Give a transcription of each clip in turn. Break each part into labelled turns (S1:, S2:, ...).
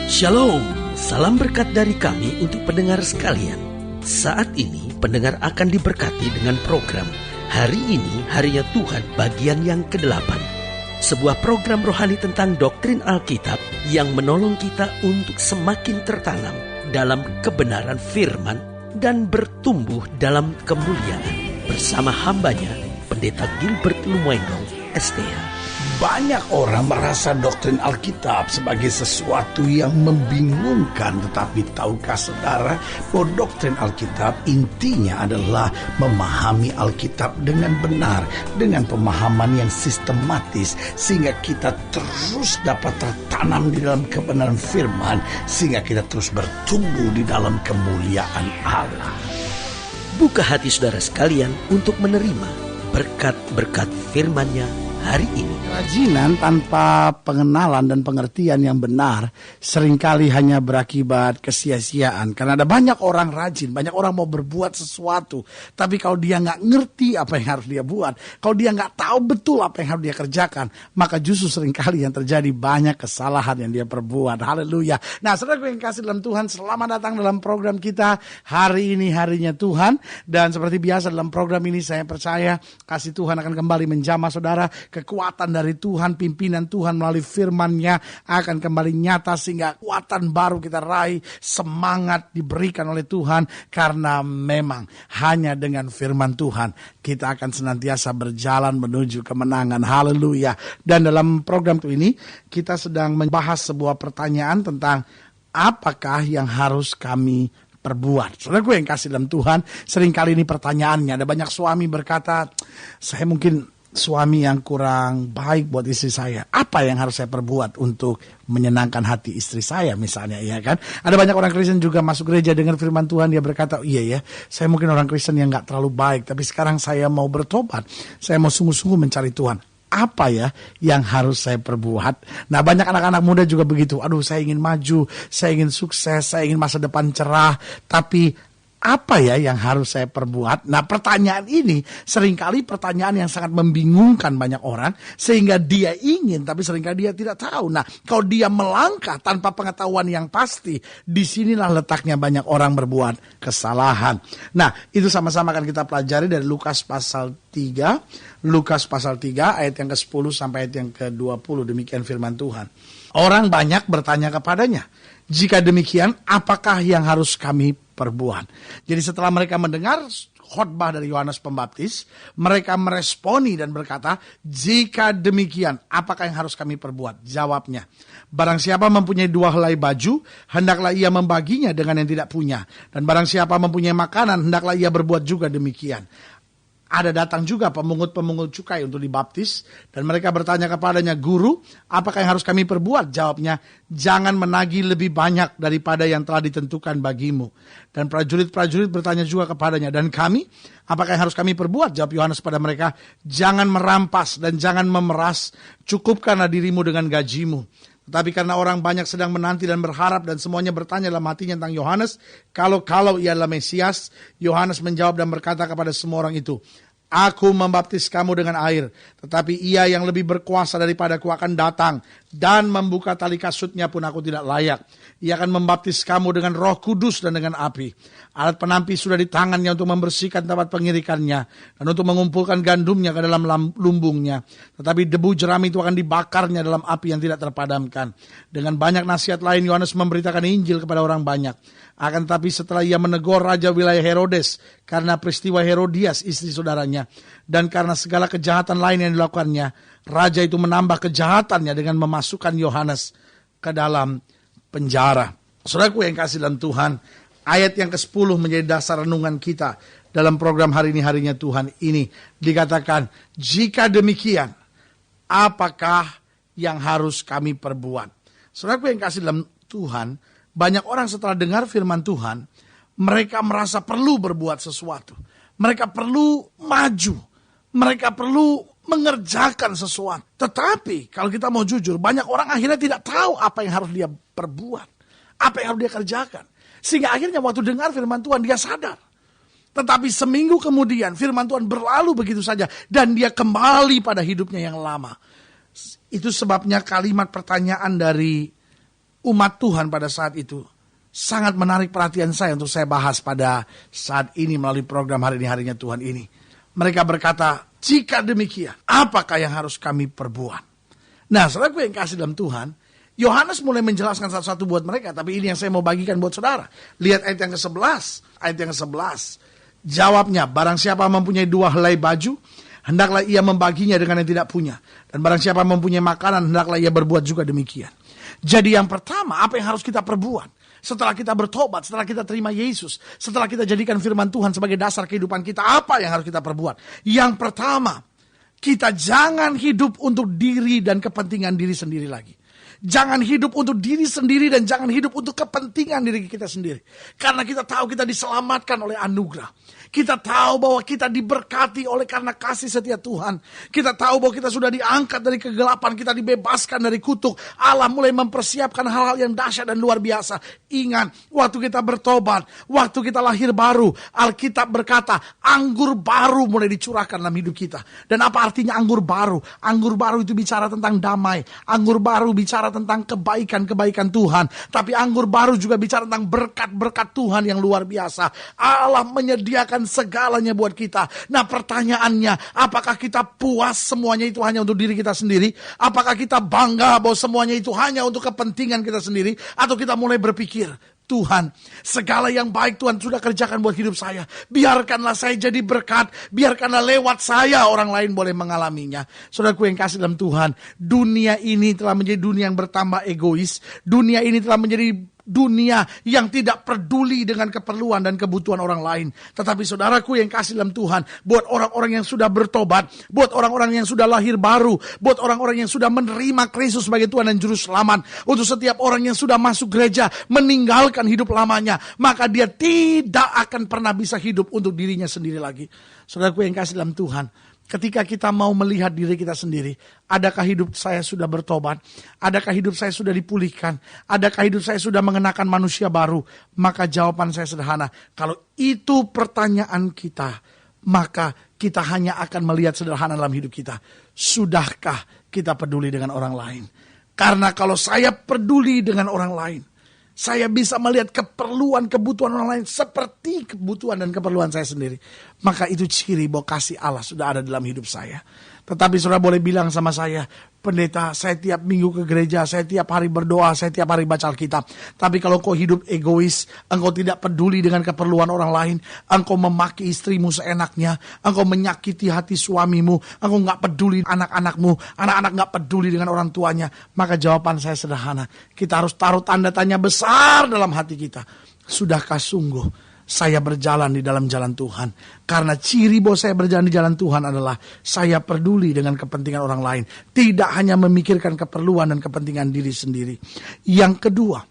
S1: Shalom, salam berkat dari kami untuk pendengar sekalian. Saat ini pendengar akan diberkati dengan program Hari Ini Harinya Tuhan bagian yang ke-8. Sebuah program rohani tentang doktrin Alkitab yang menolong kita untuk semakin tertanam dalam kebenaran firman dan bertumbuh dalam kemuliaan. Bersama hambanya, Pendeta Gilbert Lumwendong, STH.
S2: Banyak orang merasa doktrin Alkitab sebagai sesuatu yang membingungkan. Tetapi tahukah saudara bahwa doktrin Alkitab intinya adalah memahami Alkitab dengan benar, dengan pemahaman yang sistematis, sehingga kita terus dapat tertanam di dalam kebenaran firman, sehingga kita terus bertumbuh di dalam kemuliaan Allah.
S1: Buka hati saudara sekalian untuk menerima berkat-berkat firman-Nya hari ini.
S2: Kerajinan tanpa pengenalan dan pengertian yang benar seringkali hanya berakibat kesia-siaan. Karena ada banyak orang rajin, banyak orang mau berbuat sesuatu, tapi kalau dia nggak ngerti apa yang harus dia buat, kalau dia nggak tahu betul apa yang harus dia kerjakan, maka justru seringkali yang terjadi banyak kesalahan yang dia perbuat. Haleluya. Nah, saudara yang kasih dalam Tuhan, selamat datang dalam program kita Hari Ini Harinya Tuhan. Dan seperti biasa dalam program ini saya percaya kasih Tuhan akan kembali menjamah saudara. Kekuatan dari Tuhan, pimpinan Tuhan melalui firman-Nya akan kembali nyata, sehingga kekuatan baru kita raih, semangat diberikan oleh Tuhan. Karena memang hanya dengan firman Tuhan kita akan senantiasa berjalan menuju kemenangan. Haleluya. Dan dalam program ini kita sedang membahas sebuah pertanyaan tentang apakah yang harus kami perbuat. Saudara gue yang kasih dalam Tuhan, seringkali ini pertanyaannya. Ada banyak suami berkata, saya mungkin suami yang kurang baik buat istri saya. Apa yang harus saya perbuat untuk menyenangkan hati istri saya misalnya, ya kan? Ada banyak orang Kristen juga masuk gereja dengan firman Tuhan, dia berkata, iya ya, saya mungkin orang Kristen yang gak terlalu baik, tapi sekarang saya mau bertobat, saya mau sungguh-sungguh mencari Tuhan. Apa ya yang harus saya perbuat? Nah, banyak anak-anak muda juga begitu. Aduh, saya ingin maju, saya ingin sukses, saya ingin masa depan cerah, tapi apa ya yang harus saya perbuat? Nah, pertanyaan ini seringkali pertanyaan yang sangat membingungkan banyak orang, sehingga dia ingin tapi seringkali dia tidak tahu. Nah, kalau dia melangkah tanpa pengetahuan yang pasti, disinilah letaknya banyak orang berbuat kesalahan. Nah, itu sama-sama akan kita pelajari dari Lukas pasal 3. Lukas pasal 3 ayat yang ke-10 sampai ayat yang ke-20. Demikian firman Tuhan. Orang banyak bertanya kepadanya, jika demikian, apakah yang harus kami perbuat? Jadi setelah mereka mendengar khotbah dari Yohanes Pembaptis, mereka meresponi dan berkata, jika demikian, apakah yang harus kami perbuat? Jawabnya, barang siapa mempunyai 2 helai baju, hendaklah ia membaginya dengan yang tidak punya. Dan barang siapa mempunyai makanan, hendaklah ia berbuat juga demikian. Ada datang juga pemungut-pemungut cukai untuk dibaptis, dan mereka bertanya kepadanya, Guru, apakah yang harus kami perbuat? Jawabnya, jangan menagih lebih banyak daripada yang telah ditentukan bagimu. Dan prajurit-prajurit bertanya juga kepadanya, dan kami, apakah yang harus kami perbuat? Jawab Yohanes pada mereka, jangan merampas dan jangan memeras, cukupkanlah dirimu dengan gajimu. Tetapi karena orang banyak sedang menanti dan berharap, dan semuanya bertanya dalam hatinya tentang Yohanes, kalau ia adalah Mesias, Yohanes menjawab dan berkata kepada semua orang itu, Aku membaptis kamu dengan air, tetapi ia yang lebih berkuasa daripadaku akan datang, dan membuka tali kasutnya pun aku tidak layak. Ia akan membaptis kamu dengan Roh Kudus dan dengan api. Alat penampi sudah di tangannya untuk membersihkan tempat pengirikannya, dan untuk mengumpulkan gandumnya ke dalam lumbungnya. Tetapi debu jerami itu akan dibakarnya dalam api yang tidak terpadamkan. Dengan banyak nasihat lain, Yohanes memberitakan Injil kepada orang banyak. Akan tetapi setelah ia menegur raja wilayah Herodes karena peristiwa Herodias istri saudaranya, dan karena segala kejahatan lain yang dilakukannya, raja itu menambah kejahatannya dengan memasukkan Yohanes ke dalam penjara. Saudaraku yang kasih dalam Tuhan, ayat yang ke-10 menjadi dasar renungan kita dalam program Hari Ini Harinya Tuhan ini. Dikatakan, jika demikian, apakah yang harus kami perbuat? Saudaraku yang kasih dalam Tuhan, banyak orang setelah dengar firman Tuhan, mereka merasa perlu berbuat sesuatu. Mereka perlu maju. Mereka perlu mengerjakan sesuatu. Tetapi kalau kita mau jujur, banyak orang akhirnya tidak tahu apa yang harus dia perbuat. Apa yang harus dia kerjakan. Sehingga akhirnya waktu dengar firman Tuhan dia sadar. Tetapi seminggu kemudian firman Tuhan berlalu begitu saja. Dan dia kembali pada hidupnya yang lama. Itu sebabnya kalimat pertanyaan dari umat Tuhan pada saat itu sangat menarik perhatian saya untuk saya bahas pada saat ini melalui program Hari Ini Harinya Tuhan ini. Mereka berkata, jika demikian, apakah yang harus kami perbuat? Nah, saudaraku yang kasih dalam Tuhan, Yohanes mulai menjelaskan satu-satu buat mereka, tapi ini yang saya mau bagikan buat saudara. Lihat ayat yang ke-11. Ayat yang ke-11. Jawabnya, barang siapa mempunyai 2 helai baju, hendaklah ia membaginya dengan yang tidak punya. Dan barang siapa mempunyai makanan, hendaklah ia berbuat juga demikian. Jadi yang pertama, apa yang harus kita perbuat? Setelah kita bertobat, setelah kita terima Yesus, setelah kita jadikan firman Tuhan sebagai dasar kehidupan kita, apa yang harus kita perbuat? Yang pertama, kita jangan hidup untuk diri dan kepentingan diri sendiri lagi. Jangan hidup untuk diri sendiri dan jangan hidup untuk kepentingan diri kita sendiri. Karena kita tahu kita diselamatkan oleh anugerah. Kita tahu bahwa kita diberkati oleh karena kasih setia Tuhan. Kita tahu bahwa kita sudah diangkat dari kegelapan. Kita dibebaskan dari kutuk. Allah mulai mempersiapkan hal-hal yang dahsyat dan luar biasa. Ingat, waktu kita bertobat, waktu kita lahir baru, Alkitab berkata, anggur baru mulai dicurahkan dalam hidup kita. Dan apa artinya anggur baru? Anggur baru itu bicara tentang damai. Anggur baru bicara tentang kebaikan-kebaikan Tuhan. Tapi anggur baru juga bicara tentang berkat-berkat Tuhan yang luar biasa. Allah menyediakan segalanya buat kita. Nah, pertanyaannya, apakah kita puas semuanya itu hanya untuk diri kita sendiri? Apakah kita bangga bahwa semuanya itu hanya untuk kepentingan kita sendiri? Atau kita mulai berpikir, Tuhan, segala yang baik Tuhan sudah kerjakan buat hidup saya. Biarkanlah saya jadi berkat. Biarkanlah lewat saya orang lain boleh mengalaminya. Saudaraku yang kasih dalam Tuhan, dunia ini telah menjadi dunia yang bertambah egois. Dunia ini telah menjadi dunia yang tidak peduli dengan keperluan dan kebutuhan orang lain. Tetapi saudaraku yang kasih dalam Tuhan, buat orang-orang yang sudah bertobat, buat orang-orang yang sudah lahir baru, buat orang-orang yang sudah menerima Kristus sebagai Tuhan dan Juru Selamat, untuk setiap orang yang sudah masuk gereja, meninggalkan hidup lamanya, maka dia tidak akan pernah bisa hidup untuk dirinya sendiri lagi. Saudaraku yang kasih dalam Tuhan, ketika kita mau melihat diri kita sendiri, adakah hidup saya sudah bertobat? Adakah hidup saya sudah dipulihkan? Adakah hidup saya sudah mengenakan manusia baru? Maka jawaban saya sederhana. Kalau itu pertanyaan kita, maka kita hanya akan melihat sederhana dalam hidup kita. Sudahkah kita peduli dengan orang lain? Karena kalau saya peduli dengan orang lain, saya bisa melihat keperluan, kebutuhan orang lain seperti kebutuhan dan keperluan saya sendiri. Maka itu ciri bahwa kasih Allah sudah ada dalam hidup saya. Tetapi saudara boleh bilang sama saya, pendeta, saya tiap minggu ke gereja, saya tiap hari berdoa, saya tiap hari baca Alkitab. Tapi kalau kau hidup egois, engkau tidak peduli dengan keperluan orang lain, engkau memaki istrimu seenaknya, engkau menyakiti hati suamimu, engkau gak peduli anak-anakmu, anak-anak gak peduli dengan orang tuanya, maka jawaban saya sederhana. Kita harus taruh tanda tanya besar dalam hati kita. Sudahkah sungguh saya berjalan di dalam jalan Tuhan? Karena ciri bahwa saya berjalan di jalan Tuhan adalah saya peduli dengan kepentingan orang lain. Tidak hanya memikirkan keperluan dan kepentingan diri sendiri. Yang kedua,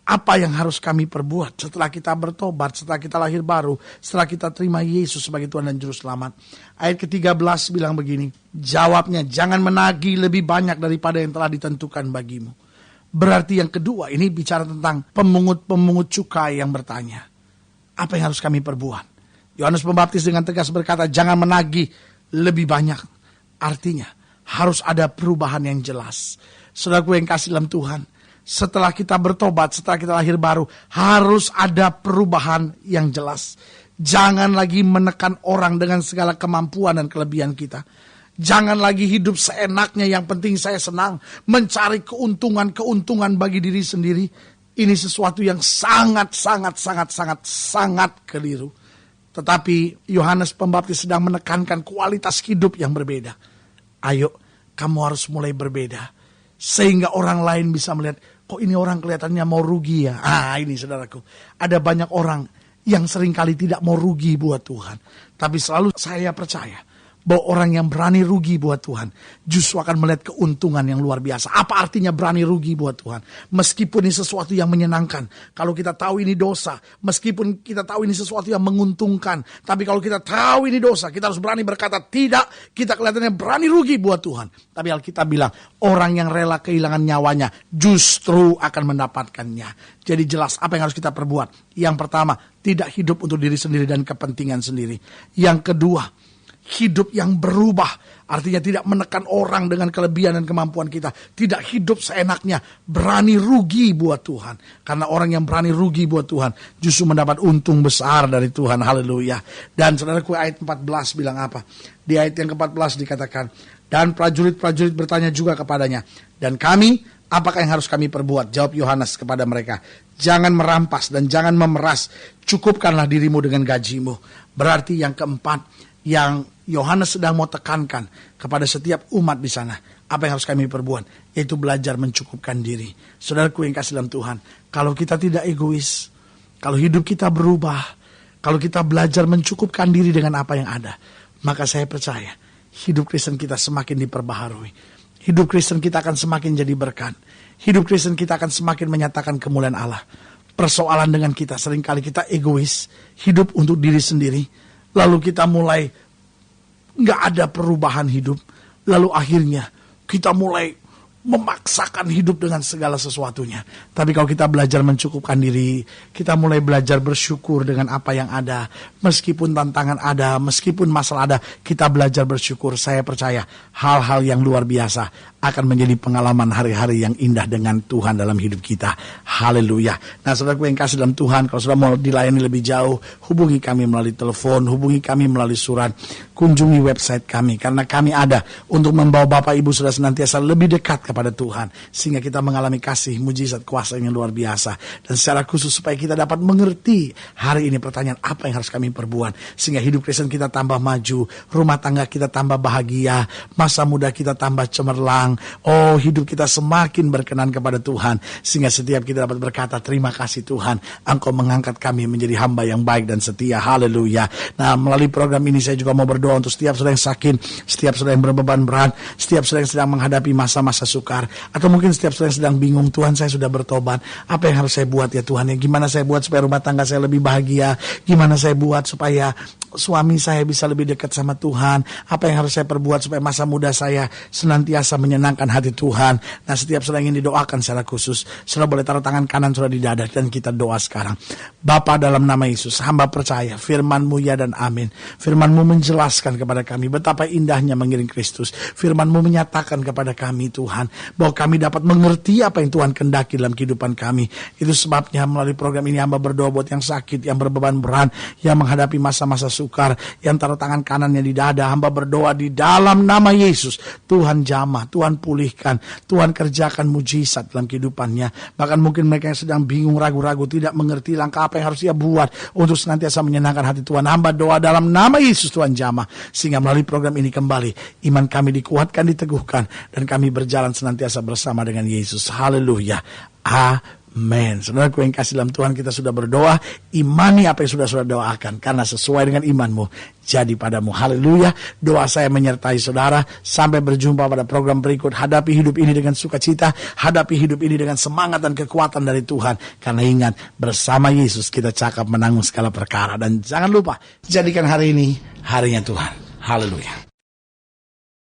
S2: apa yang harus kami perbuat setelah kita bertobat, setelah kita lahir baru, setelah kita terima Yesus sebagai Tuhan dan Juru Selamat? Ayat ke-13 bilang begini, jawabnya, jangan menagih lebih banyak daripada yang telah ditentukan bagimu. Berarti yang kedua, ini bicara tentang pemungut-pemungut cukai yang bertanya, apa yang harus kami perbuat? Yohanes Pembaptis dengan tegas berkata, jangan menagih lebih banyak. Artinya, harus ada perubahan yang jelas. Saudaraku yang kasih dalam Tuhan, setelah kita bertobat, setelah kita lahir baru, harus ada perubahan yang jelas. Jangan lagi menekan orang dengan segala kemampuan dan kelebihan kita. Jangan lagi hidup seenaknya, yang penting saya senang. Mencari keuntungan bagi diri sendiri. Ini sesuatu yang sangat keliru. Tetapi Yohanes Pembaptis sedang menekankan kualitas hidup yang berbeda. Ayo, kamu harus mulai berbeda. Sehingga orang lain bisa melihat, kok ini orang kelihatannya mau rugi ya. Ini saudaraku, ada banyak orang yang seringkali tidak mau rugi buat Tuhan. Tapi selalu saya percaya bahwa orang yang berani rugi buat Tuhan justru akan melihat keuntungan yang luar biasa. Apa artinya berani rugi buat Tuhan? Meskipun ini sesuatu yang menyenangkan, kalau kita tahu ini dosa, meskipun kita tahu ini sesuatu yang menguntungkan, tapi kalau kita tahu ini dosa, kita harus berani berkata tidak. Kita kelihatannya berani rugi buat Tuhan, tapi Alkitab bilang orang yang rela kehilangan nyawanya justru akan mendapatkannya. Jadi jelas apa yang harus kita perbuat. Yang pertama, tidak hidup untuk diri sendiri dan kepentingan sendiri. Yang kedua, hidup yang berubah. Artinya tidak menekan orang dengan kelebihan dan kemampuan kita. Tidak hidup seenaknya, berani rugi buat Tuhan. Karena orang yang berani rugi buat Tuhan justru mendapat untung besar dari Tuhan. Haleluya. Dan saudaraku, ayat 14 bilang apa? Di ayat yang ke-14 dikatakan, dan prajurit-prajurit bertanya juga kepadanya, dan kami, apakah yang harus kami perbuat? Jawab Yohanes kepada mereka, jangan merampas dan jangan memeras, cukupkanlah dirimu dengan gajimu. Berarti yang keempat, yang Yohanes sedang mau tekankan kepada setiap umat di sana, apa yang harus kami perbuat? Yaitu belajar mencukupkan diri. Saudaraku yang kasih dalam Tuhan, kalau kita tidak egois, kalau hidup kita berubah, kalau kita belajar mencukupkan diri dengan apa yang ada, maka saya percaya hidup Kristen kita semakin diperbaharui. Hidup Kristen kita akan semakin jadi berkat. Hidup Kristen kita akan semakin menyatakan kemuliaan Allah. Persoalan dengan kita, seringkali kita egois, hidup untuk diri sendiri. Lalu kita mulai gak ada perubahan hidup. Lalu akhirnya kita mulai memaksakan hidup dengan segala sesuatunya. Tapi kalau kita belajar mencukupkan diri, kita mulai belajar bersyukur dengan apa yang ada. Meskipun tantangan ada, meskipun masalah ada, kita belajar bersyukur. Saya percaya hal-hal yang luar biasa akan menjadi pengalaman hari-hari yang indah dengan Tuhan dalam hidup kita. Haleluya. Nah, saudaraku yang kasih dalam Tuhan, kalau sudah mau dilayani lebih jauh, hubungi kami melalui telepon, hubungi kami melalui surat, kunjungi website kami, karena kami ada untuk membawa Bapak Ibu sudah senantiasa lebih dekat kepada Tuhan, sehingga kita mengalami kasih, mujizat, kuasa yang luar biasa. Dan secara khusus supaya kita dapat mengerti hari ini pertanyaan apa yang harus kami perbuat, sehingga hidup Kristen kita tambah maju, rumah tangga kita tambah bahagia, masa muda kita tambah cemerlang. Oh, hidup kita semakin berkenan kepada Tuhan, sehingga setiap kita dapat berkata, terima kasih Tuhan, Engkau mengangkat kami menjadi hamba yang baik dan setia. Haleluya. Nah, melalui program ini saya juga mau berdoa untuk setiap saudara yang sakit, setiap saudara yang berbeban berat, setiap saudara yang sedang menghadapi masa-masa sukar, atau mungkin setiap saudara yang sedang bingung, Tuhan saya sudah bertobat, apa yang harus saya buat ya Tuhan, ya gimana saya buat supaya rumah tangga saya lebih bahagia, gimana saya buat supaya suami saya bisa lebih dekat sama Tuhan, apa yang harus saya perbuat supaya masa muda saya senantiasa menyenangkan hati Tuhan. Nah, setiap saudara ingin didoakan secara khusus, saudara boleh taruh tangan kanan saudara di dada dan kita doa sekarang. Bapa, dalam nama Yesus, hamba percaya firman-Mu ya dan amin. Firman-Mu menjelaskan kepada kami betapa indahnya mengiring Kristus. Firman-Mu menyatakan kepada kami Tuhan bahwa kami dapat mengerti apa yang Tuhan kehendaki dalam kehidupan kami. Itu sebabnya melalui program ini hamba berdoa buat yang sakit, yang berbeban berat, yang menghadapi masa-masa sukar, yang taruh tangan kanannya di dada, hamba berdoa di dalam nama Yesus, Tuhan jamah, Tuhan pulihkan, Tuhan kerjakan mujizat dalam kehidupannya. Bahkan mungkin mereka yang sedang bingung, ragu-ragu, tidak mengerti langkah apa yang harus ia buat untuk senantiasa menyenangkan hati Tuhan, hamba doa dalam nama Yesus, Tuhan jamah, sehingga melalui program ini kembali iman kami dikuatkan, diteguhkan, dan kami berjalan senantiasa bersama dengan Yesus. Haleluya. Amen. Saudaraku yang kasih dalam Tuhan, kita sudah berdoa, imani apa yang sudah doakan, karena sesuai dengan imanmu jadi padamu. Haleluya. Doa saya menyertai saudara. Sampai berjumpa pada program berikut. Hadapi hidup ini dengan sukacita, hadapi hidup ini dengan semangat dan kekuatan dari Tuhan, karena ingat, bersama Yesus kita cakap menanggung segala perkara. Dan jangan lupa, jadikan hari ini harinya Tuhan. Haleluya.